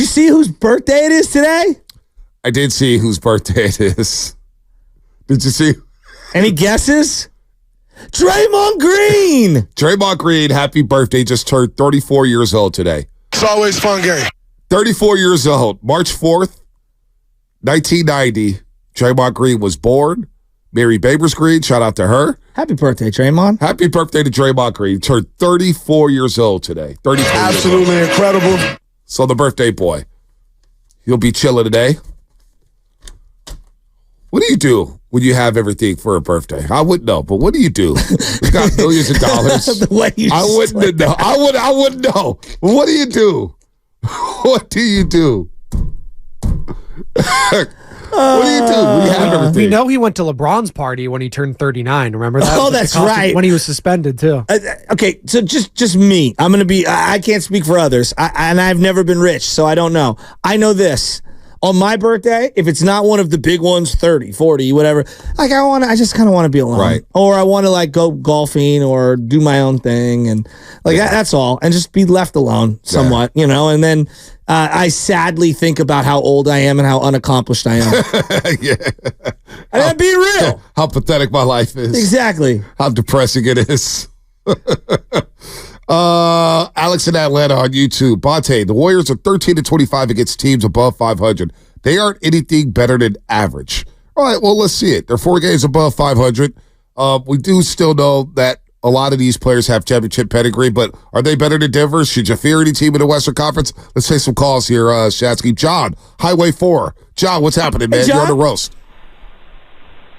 you see whose birthday it is today? I did see whose birthday it is. Did you see? Any guesses? Draymond Green. Draymond Green, happy birthday. Just turned 34 years old today. It's always fun game. 34 years old. March 4th, 1990. Draymond Green was born. Mary Babers Green, shout out to her. Happy birthday, Draymond. Happy birthday to Draymond Green. Turned 34 years old today. 34 Absolutely years old. incredible. So the birthday boy, he'll be chilling today. What do you do when you have everything for a birthday? I wouldn't know, but what do you do? You got millions of dollars. The way you I wouldn't know. I wouldn't know. What do you do? What do you do? What do you do when you have everything? We know he went to LeBron's party when he turned 39. Remember that? Oh, that's right. When he was suspended, too. Okay, so just me. I'm going to be, I can't speak for others. And I've never been rich, so I don't know. I know this. On my birthday, if it's not one of the big ones, 30, 40, whatever, like I just kind of want to be alone. Right. Or I want to like go golfing or do my own thing. And like that's all. And just be left alone somewhat, you know? And then I sadly think about how old I am and how unaccomplished I am. Yeah. And I'm being real. How pathetic my life is. Exactly. How depressing it is. Alex in Atlanta on YouTube. Bday, the Warriors are 13-25 against teams above 500. They aren't anything better than average. All right, well, let's see it. They're 4 games above 500. We do still know that a lot of these players have championship pedigree, but are they better than Denver? Should you fear any team in the Western Conference? Let's take some calls here, Shatsky. John, Highway 4. John, what's happening, man? You're on the roast.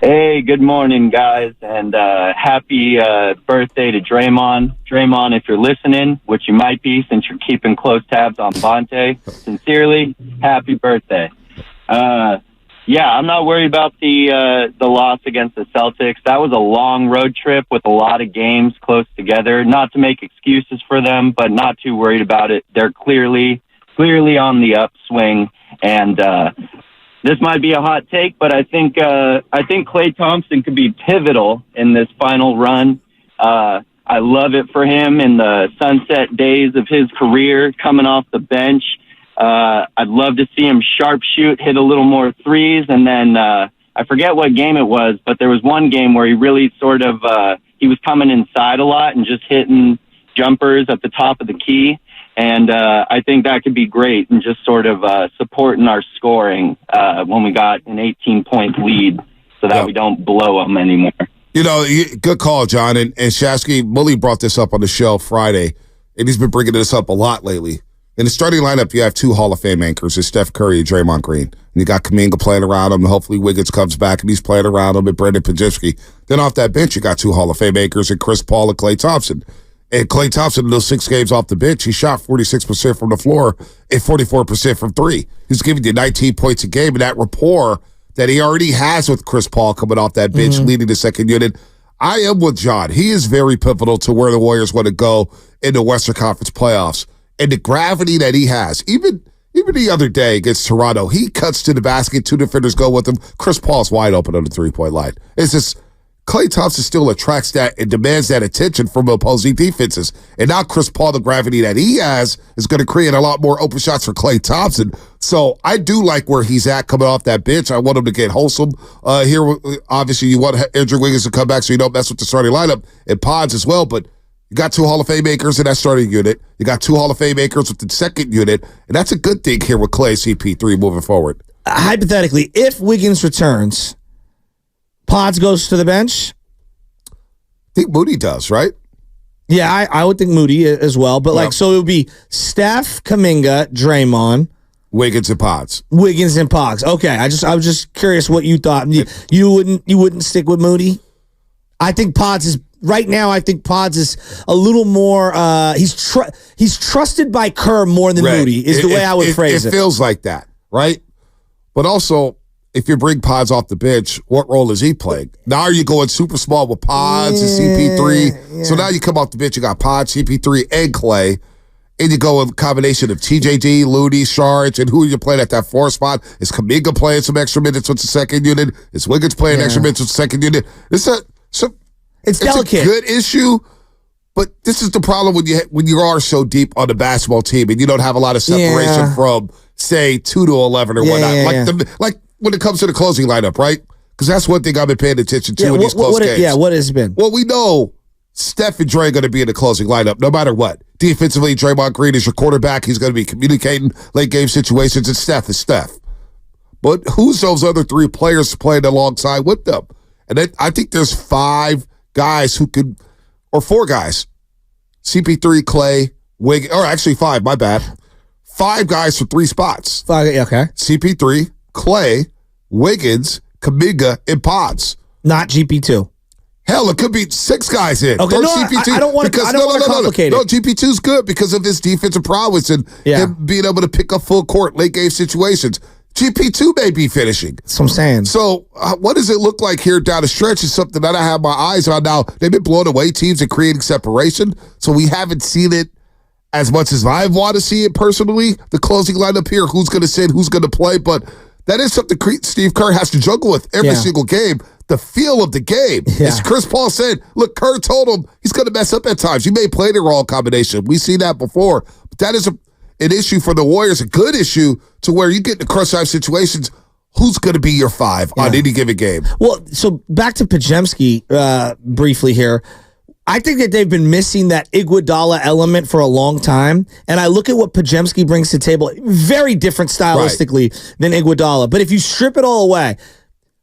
Hey, good morning, guys, and happy birthday to Draymond. Draymond, if you're listening, which you might be since you're keeping close tabs on Bday, sincerely, happy birthday. Yeah, I'm not worried about the loss against the Celtics. That was a long road trip with a lot of games close together. Not to make excuses for them, but not too worried about it. They're clearly on the upswing, and this might be a hot take, but I think Klay Thompson could be pivotal in this final run. I love it for him in the sunset days of his career, coming off the bench. I'd love to see him sharpshoot, hit a little more threes, and then I forget what game it was, but there was one game where he really sort of he was coming inside a lot and just hitting jumpers at the top of the key. And I think that could be great and just sort of supporting our scoring when we got an 18-point lead so that we don't blow them anymore. You know, good call, John. And Shasky, Mully brought this up on the show Friday, and he's been bringing this up a lot lately. In the starting lineup, you have 2 Hall of Fame anchors. It's Steph Curry and Draymond Green. And you got Kuminga playing around him. Hopefully Wiggins comes back and he's playing around him, and Brendan Podziemski. Then off that bench, you got 2 Hall of Fame anchors and Chris Paul and Klay Thompson. And Klay Thompson, in those 6 games off the bench, he shot 46% from the floor and 44% from 3. He's giving you 19 points a game, and that rapport that he already has with Chris Paul coming off that bench, leading the second unit. I am with John. He is very pivotal to where the Warriors want to go in the Western Conference playoffs. And the gravity that he has, even the other day against Toronto, he cuts to the basket, 2 defenders go with him. Chris Paul's wide open on the 3-point line. It's just Klay Thompson still attracts that and demands that attention from opposing defenses. And now Chris Paul, the gravity that he has, is going to create a lot more open shots for Klay Thompson. So I do like where he's at coming off that bench. I want him to get wholesome here. Obviously, you want Andrew Wiggins to come back so you don't mess with the starting lineup and Pods as well. But you got 2 Hall of Fame makers in that starting unit. You got 2 Hall of Fame makers with the second unit. And that's a good thing here with Klay CP3 moving forward. Hypothetically, if Wiggins returns, Pods goes to the bench? I think Moody does, right? Yeah, I would think Moody as well. But so it would be Steph, Kuminga, Draymond, Wiggins and Pods. Wiggins and Pods. Okay, I was just curious what you thought. You wouldn't stick with Moody? I think Pods is right now. I think Pods is a little more. He's trusted by Kerr more than Moody. Is the way I would phrase it. It feels like that, right? But also, if you bring Pods off the bench, what role is he playing? Now are you going super small with Pods and CP3? Yeah. So now you come off the bench, you got Pods, CP3, and Klay, and you go with a combination of TJD, Looney, Shards, and who are you playing at that 4 spot? Is Kuminga playing some extra minutes with the second unit? Is Wiggins playing extra minutes with the second unit? It's delicate. A good issue, but this is the problem when you are so deep on the basketball team and you don't have a lot of separation from say 2-11 or whatnot. Like when it comes to the closing lineup, right? Because that's one thing I've been paying attention to in these close games. What has it been? Well, we know Steph and Dre are going to be in the closing lineup no matter what. Defensively, Draymond Green is your quarterback. He's going to be communicating late game situations, and Steph is Steph. But who's those other three players playing alongside with them? And then I think there's 5 guys who could, or 4 guys. CP3, Klay, Wiggins, or actually 5, my bad. 5 guys for 3 spots. 5, okay. CP3, Klay, Wiggins, Kuminga, and Pods. Not GP2. Hell, it could be 6 guys in. Okay, no, I don't want to complicate it. No, GP2's good because of his defensive prowess and him being able to pick up full court late game situations. GP2 may be finishing. That's what I'm saying. So what does it look like here down the stretch is something that I have my eyes on now. They've been blowing away teams and creating separation, so we haven't seen it as much as I want to see it personally. The closing lineup here, who's going to sit, who's going to play, but that is something Steve Kerr has to juggle with every single game. The feel of the game. As Chris Paul said, look, Kerr told him he's going to mess up at times. You may play the wrong combination. We've seen that before. But that is an issue for the Warriors, a good issue to where you get into crunch time situations. Who's going to be your 5 on any given game? Well, so back to Podziemski briefly here. I think that they've been missing that Iguodala element for a long time. And I look at what Podziemski brings to the table, very different stylistically than Iguodala. But if you strip it all away,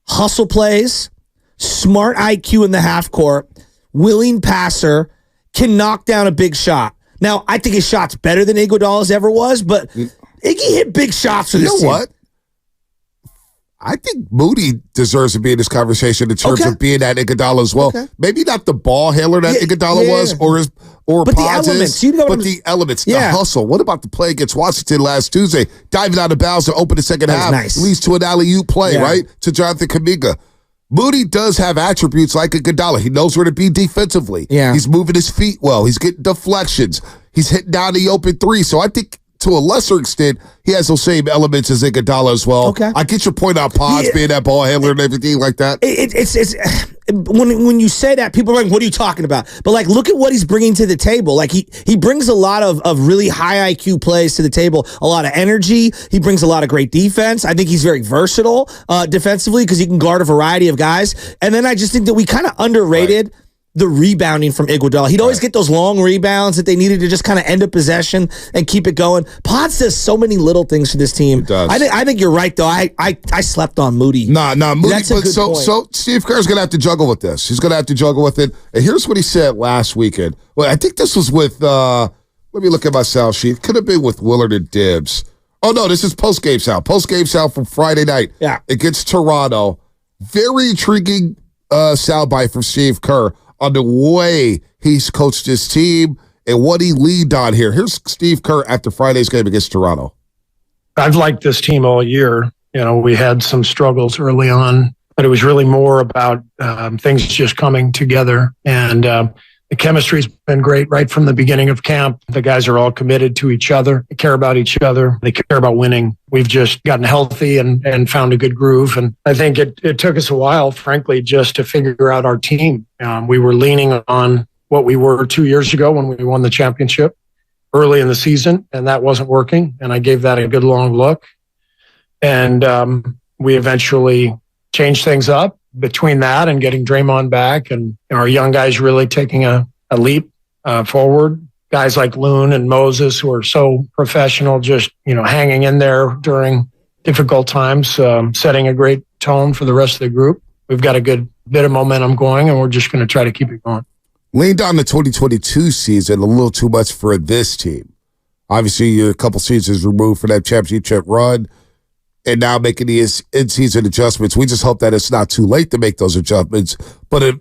hustle plays, smart IQ in the half court, willing passer, can knock down a big shot. Now, I think his shot's better than Iguodala's ever was, but Iggy hit big shots for this team. You know what? I think Moody deserves to be in this conversation in terms of being that Iguodala as well. Okay. Maybe not the ball handler that Iguodala was or but Pods the elements, the elements, the hustle. What about the play against Washington last Tuesday? Diving out of bounds to open the second half. Leads to an alley-oop play, right? To Jonathan Kuminga. Moody does have attributes like Iguodala. He knows where to be defensively. Yeah. He's moving his feet well. He's getting deflections. He's hitting down the open 3. So I think to a lesser extent, he has those same elements as Iguodala as well. Okay. I get your point on Pods being that ball handler and everything like that. It's when you say that, people are like, what are you talking about? But like, look at what he's bringing to the table. Like he brings a lot of really high IQ plays to the table, a lot of energy. He brings a lot of great defense. I think he's very versatile defensively because he can guard a variety of guys. And then I just think that we kind of underrated the rebounding from Iguodala. He'd always get those long rebounds that they needed to just kind of end a possession and keep it going. Pods does so many little things for this team. It does. I think you're right, though. I slept on Moody. Nah, Moody. That's a good point. So Steve Kerr's going to have to juggle with this. He's going to have to juggle with it. And here's what he said last weekend. Well, I think this was with, let me look at my sound sheet. Could have been with Willard and Dibbs. Oh, no, this is post-game sound. Post-game sound from Friday night against Toronto. Very intriguing soundbite from Steve Kerr on the way he's coached his team and what he leaned on here. Here's Steve Kerr after Friday's game against Toronto. I've liked this team all year. You know, we had some struggles early on, but it was really more about things just coming together. And the chemistry's been great right from the beginning of camp. The guys are all committed to each other. They care about each other. They care about winning. We've just gotten healthy and found a good groove. And I think it took us a while, frankly, just to figure out our team. We were leaning on what we were 2 years ago when we won the championship early in the season, and that wasn't working. And I gave that a good long look. And we eventually changed things up between that and getting Draymond back and our young guys really taking a leap forward. Guys like Loon and Moses who are so professional, just, hanging in there during difficult times, setting a great tone for the rest of the group. We've got a good bit of momentum going, and we're just going to try to keep it going. Leaned on the 2022 season a little too much for this team. Obviously, you're a couple seasons removed from that championship run, and now making the in-season adjustments. We just hope that it's not too late to make those adjustments. But a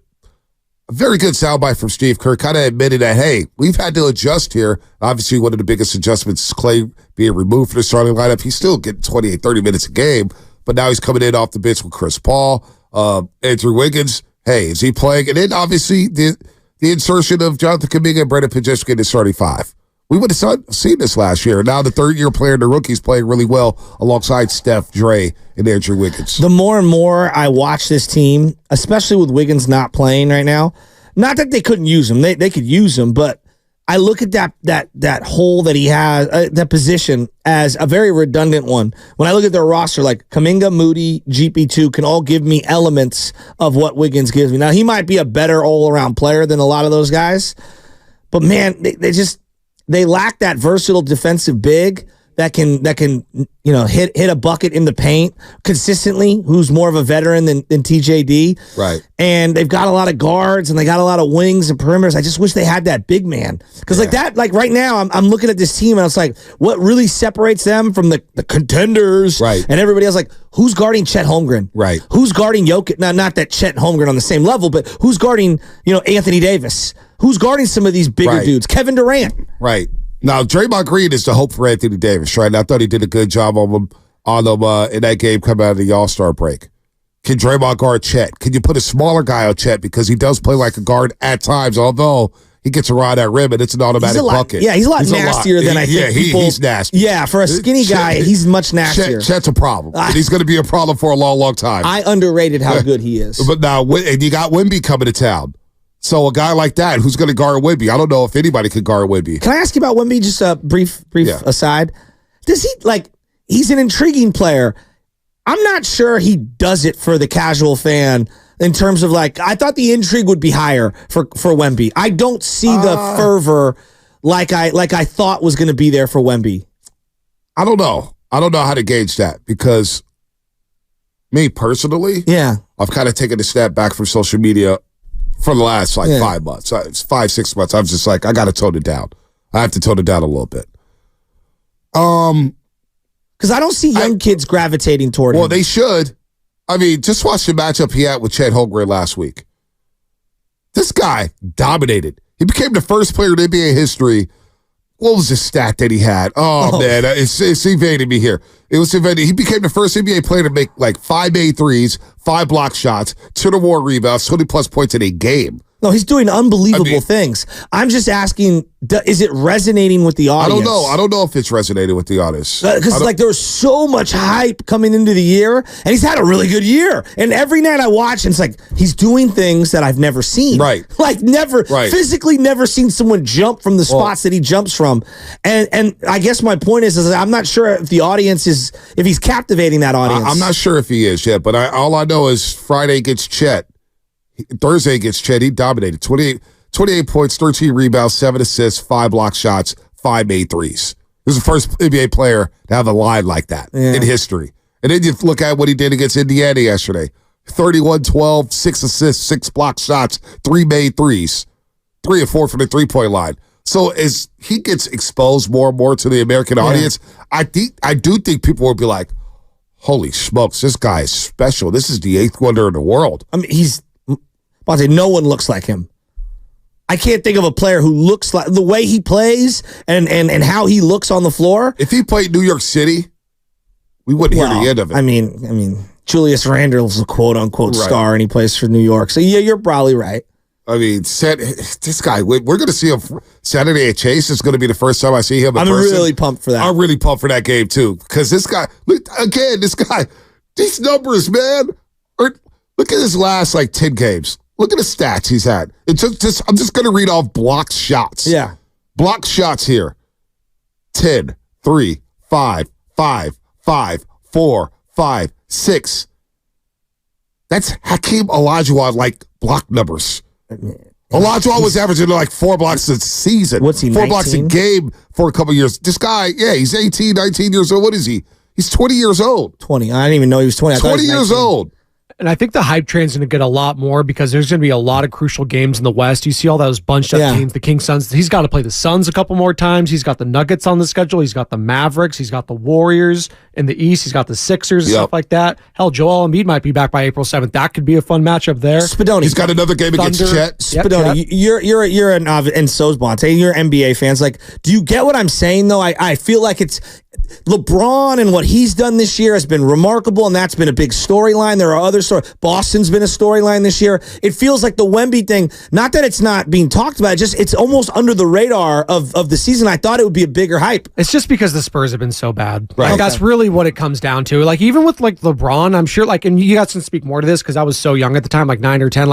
very good soundbite from Steve Kerr, kind of admitting that, hey, we've had to adjust here. Obviously, one of the biggest adjustments is Klay being removed from the starting lineup. He's still getting 28, 30 minutes a game, but now he's coming in off the bench with Chris Paul. Andrew Wiggins, hey, is he playing? And then, obviously, the insertion of Jonathan Kuminga and Brendan Podziemski in the starting 5. We would have seen this last year. Now the third-year player and the rookie's playing really well alongside Steph, Dre, and Andrew Wiggins. The more and more I watch this team, especially with Wiggins not playing right now, not that they couldn't use him. They could use him, but I look at that hole that he has, that position, as a very redundant one. When I look at their roster, like Kuminga, Moody, GP2 can all give me elements of what Wiggins gives me. Now, he might be a better all-around player than a lot of those guys, but man, they lack that versatile defensive big that can hit a bucket in the paint consistently, who's more of a veteran than TJD. Right. And they've got a lot of guards and they got a lot of wings and perimeters. I just wish they had that big man. Because like right now, I'm looking at this team and it's like, what really separates them from the contenders and everybody else? Like, who's guarding Chet Holmgren? Right. Who's guarding Jokic? Now, not that Chet and Holmgren on the same level, but who's guarding, Anthony Davis? Who's guarding some of these bigger dudes? Kevin Durant. Right. Now, Draymond Green is the hope for Anthony Davis, right? And I thought he did a good job on him in that game coming out of the All-Star break. Can Draymond guard Chet? Can you put a smaller guy on Chet? Because he does play like a guard at times, although he gets around that rim and it's an automatic bucket. Yeah, he's a lot nastier than I think people. He's nasty. Yeah, for a skinny guy, he's much nastier. Chet's a problem. And he's going to be a problem for a long, long time. I underrated how good he is. But now, and you got Wemby coming to town. So a guy like that, who's going to guard Wemby? I don't know if anybody could guard Wemby. Can I ask you about Wemby? Just a brief aside. Does he, he's an intriguing player. I'm not sure he does it for the casual fan in terms of I thought the intrigue would be higher for Wemby. I don't see the fervor like I thought was going to be there for Wemby. I don't know. I don't know how to gauge that because me personally, I've kind of taken a step back from social media for the last 5 months, 5-6 months. I was just like, I got to tone it down. I have to tone it down a little bit. Because I don't see young kids gravitating toward him. Well, they should. I mean, just watch the matchup he had with Chet Holmgren last week. This guy dominated. He became the first player in NBA history. What was the stat that he had? Oh. Man, it's evading me here. It was evading. He became the first NBA player to make 5 made threes, 5 block shots, 2 or more rebounds, 20-plus points in a game. No, he's doing unbelievable things. I'm just asking, is it resonating with the audience? I don't know if it's resonating with the audience. Because there was so much hype coming into the year, and he's had a really good year. And every night I watch, and it's he's doing things that I've never seen. Right. Physically never seen someone jump from the spots that he jumps from. And I guess my point is I'm not sure if the audience if he's captivating that audience. I'm not sure if he is yet, but all I know is Friday against Chet. Thursday against Chet, he dominated. 28 points, 13 rebounds, 7 assists, 5 block shots, 5 made threes. This is the first NBA player to have a line like that in history. And then you look at what he did against Indiana yesterday. 31-12, 6 assists, 6 block shots, 3 made threes. 3 or 4 from the three-point line. So as he gets exposed more and more to the American audience, I do think people will be like, holy smokes, this guy is special. This is the 8th wonder in the world. I mean, no one looks like him. I can't think of a player who looks like the way he plays and how he looks on the floor. If he played New York City, we wouldn't hear the end of it. I mean, Julius Randle's a quote unquote star, and he plays for New York. So yeah, you're probably right. I mean, this guy, we're going to see him Saturday at Chase. It's going to be the first time I see him in person. I'm really pumped for that. I'm really pumped for that game too, because this guy, these numbers, man. Look at his last 10 games. Look at the stats he's had. I'm just going to read off blocked shots. Yeah. Blocked shots here. 10, 3, 5, 5, 5, 4, 5, 6. That's Hakeem Olajuwon block numbers. Olajuwon was averaging 4 blocks a season. What's he, 4 19? blocks a game for a couple years. This guy, he's 18, 19 years old. What is he? He's 20 years old. 20. I didn't even know he was 20. 20 years old. And I think the hype train's going to get a lot more because there's going to be a lot of crucial games in the West. You see all those bunched up teams, the Kings, Suns. He's got to play the Suns a couple more times. He's got the Nuggets on the schedule. He's got the Mavericks. He's got the Warriors in the East. He's got the Sixers and stuff like that. Hell, Joel Embiid might be back by April 7th. That could be a fun matchup there. Spadoni. He's got another game against Chet. Spadoni, you're an and so's Bonte. You're NBA fans. Do you get what I'm saying though? I feel like it's LeBron and what he's done this year has been remarkable, and that's been a big storyline. There are other stories. Boston's been a storyline this year. It feels like the Wemby thing, not that it's not being talked about, just it's almost under the radar of the season. I thought it would be a bigger hype. It's just because the Spurs have been so bad. Right. That's really what it comes down to. Even with LeBron, I'm sure and you guys can speak more to this because I was so young at the time, 9 or 10.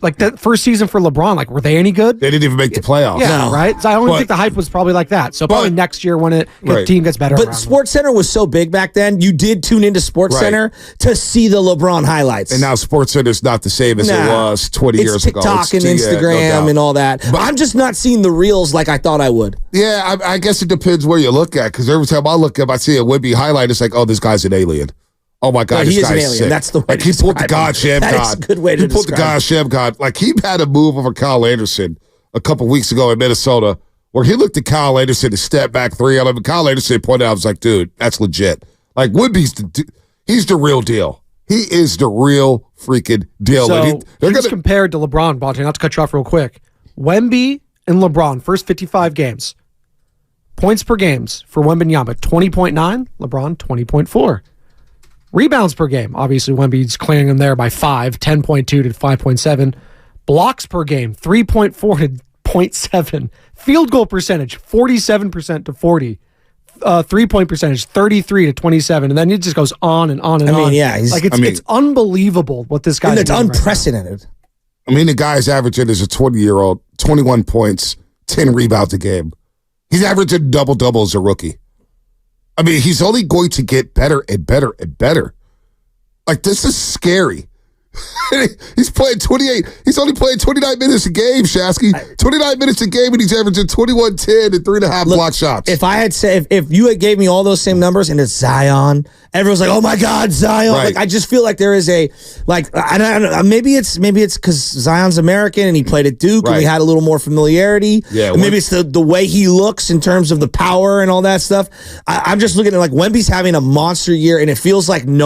like that first season for LeBron, like were they any good? They didn't even make the playoffs. Yeah, right. So I don't think the hype was probably like that. So probably next year when the team gets better. But SportsCenter was so big back then. You did tune into SportsCenter to see the LeBron highlights. And now SportsCenter is not the same as it was 20 years ago. TikTok and Instagram and all that. But I'm just not seeing the reels like I thought I would. Yeah, I guess it depends where you look at. Because every time I look up, I see a Wemby highlight. It's like, oh, this guy's an alien. Oh my God, he this is an guy's alien. sick. That's the way like he pulled the God Sham God. That's a good way to He pulled the God Sham God. Like he had a move over Kyle Anderson a couple weeks ago in Minnesota where he looked at Kyle Anderson to step back 3 on him. And Kyle Anderson pointed out, I was like, dude, that's legit. Like Wemby's he's the real deal. He is the real freaking deal. So he's compared to LeBron, Bonte. Not to cut you off real quick. Wemby and LeBron, first 55 games. Points per games for Wembanyama, 20.9. LeBron, 20.4. Rebounds per game. Obviously, Wemby's clearing them there by 5, 10.2 to 5.7. Blocks per game, 3.4 to 0.7. Field goal percentage, 47% to 40. 3-point percentage, 33 to 27. And then it just goes on and on and on. Yeah. It's unbelievable what this guy's doing. And it's unprecedented. I mean, the guy's averaging as a 20-year-old, 21 points, 10 rebounds a game. He's averaging double-double as a rookie. I mean, he's only going to get better and better and better. Like, this is scary. He's playing 28. He's only playing 29 minutes a game, Shasky. 29 minutes a game, and he's averaging 21, 10, and 3.5 block shots. If I had said, if you had gave me all those same numbers and it's Zion, everyone's like, oh my God, Zion. Right. Like, I just feel like there is I don't know, maybe it's because Zion's American and he played at Duke and we had a little more familiarity. Yeah, and maybe it's the way he looks in terms of the power and all that stuff. I'm just looking at like Wemby's having a monster year and it feels like no